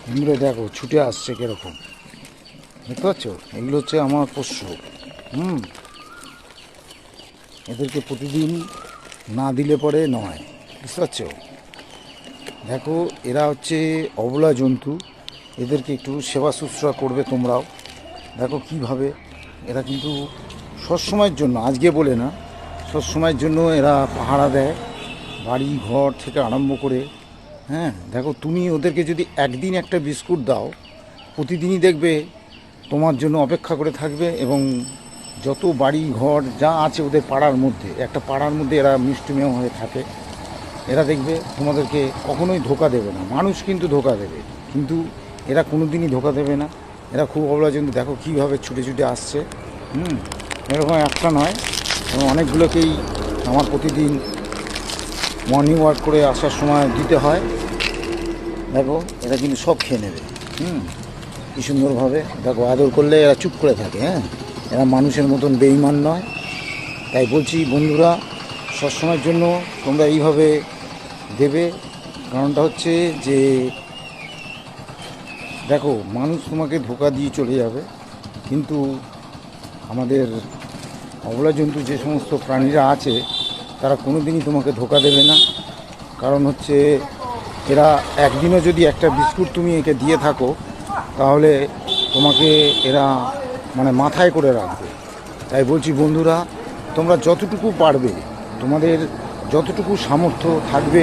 বন্ধুরা দেখো ছুটে আসছে কিরকম, দেখতে পাচ্ছ? এগুলো হচ্ছে আমার পোষ্য। এদেরকে প্রতিদিন না দিলে পরে নয়, বুঝতে পারছো? দেখো এরা হচ্ছে অবলা জন্তু, এদেরকে একটু সেবা শুশ্রূষা করবে তোমরাও। দেখো কিভাবে এরা কিন্তু সবসময়ের জন্য, আজকে বলে না, সবসময়ের জন্য এরা পাহারা দেয়, বাড়ি ঘর থেকে আরম্ভ করে। হ্যাঁ দেখো, তুমি ওদেরকে যদি একদিন একটা বিস্কুট দাও, প্রতিদিনই দেখবে তোমার জন্য অপেক্ষা করে থাকবে। এবং যত বাড়ি ঘর যা আছে ওদের পাড়ার মধ্যে, একটা পাড়ার মধ্যে এরা মিষ্টিমেয় হয়ে থাকে। এরা দেখবে তোমাদেরকে কখনোই ধোকা দেবে না। মানুষ কিন্তু ধোকা দেবে, কিন্তু এরা কোনো দিনই ধোকা দেবে না। এরা খুব অবলা জন্তু। দেখো কীভাবে ছুটে ছুটে আসছে। এরকম একটা নয়, এবং অনেকগুলোকেই আমার প্রতিদিন মর্নিং ওয়াক করে আসার সময় দিতে হয়। দেখো এরা কিন্তু সব খেয়ে নেবে। কি সুন্দরভাবে দেখো, আদর করলে এরা চুপ করে থাকে। হ্যাঁ, এরা মানুষের মতন বেঈমান নয়। তাই বলছি বন্ধুরা, সবসময়ের জন্য তোমরা এইভাবে দেবে। কারণটা হচ্ছে যে দেখো, মানুষ তোমাকে ধোকা দিয়ে চলে যাবে, কিন্তু আমাদের অবলা জন্তু যে সমস্ত প্রাণীরা আছে তারা কোনো দিনই তোমাকে ধোকা দেবে না। কারণ হচ্ছে এরা একদিনও যদি একটা বিস্কুট তুমি একে দিয়ে থাকো, তাহলে তোমাকে এরা মানে মাথায় করে রাখবে। তাই বলছি বন্ধুরা, তোমরা যতটুকু পারবে, তোমাদের যতটুকু সামর্থ্য থাকবে,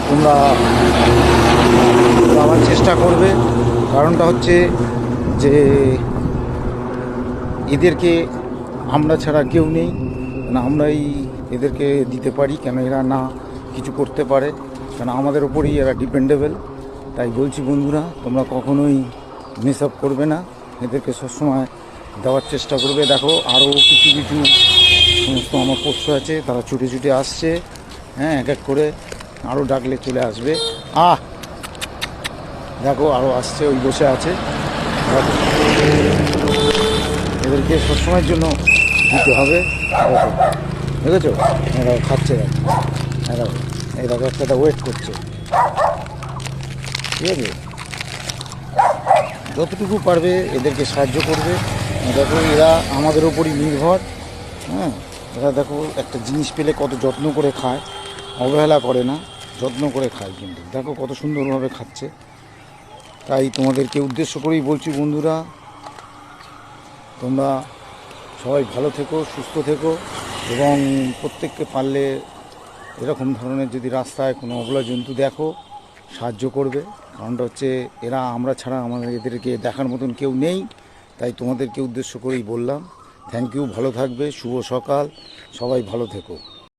তোমরা দেওয়ার চেষ্টা করবে। কারণটা হচ্ছে যে এদেরকে আমরা ছাড়া কেউ নেই, না আমরাই এদেরকে দিতে পারি। কেন এরা না কিছু করতে পারে, কেন আমাদের ওপরেই এরা ডিপেন্ডেবল। তাই বলছি বন্ধুরা, তোমরা কখনোই মিস আপ করবে না, এদেরকে সবসময় দেওয়ার চেষ্টা করবে। দেখো আরও কিছু কিছু সমস্ত আমার পোষ্য আছে, তারা ছুটে ছুটে আসছে। হ্যাঁ, এক এক করে আরও ডাকলে চলে আসবে। দেখো আরও আসছে, ওই বসে আছে। এদেরকে সবসময়ের জন্য দিতে হবে। দেখেছো এরা খাচ্ছে, এরা একটা ওয়েট করছে। ঠিক আছে, যতটুকু পারবে এদেরকে সাহায্য করবে। দেখো এরা আমাদের ওপরই নির্ভর। হ্যাঁ, এরা দেখো একটা জিনিস পেলে কত যত্ন করে খায়, অবহেলা করে না, যত্ন করে খায়। কিন্তু দেখো কত সুন্দরভাবে খাচ্ছে। তাই তোমাদেরকে উদ্দেশ্য করেই বলছি বন্ধুরা, তোমরা সবাই ভালো থেকো, সুস্থ থেকো, এবং প্রত্যেককে পারলে এরকম ধরনের যদি রাস্তায় কোনো অবলা জন্তু দেখো, সাহায্য করবে। কারণটা হচ্ছে এরা আমরা ছাড়া আমাদের এদেরকে দেখার মতন কেউ নেই। তাই তোমাদেরকে উদ্দেশ্য করেই বললাম। থ্যাংক ইউ, ভালো থাকবে, শুভ সকাল, সবাই ভালো থেকো।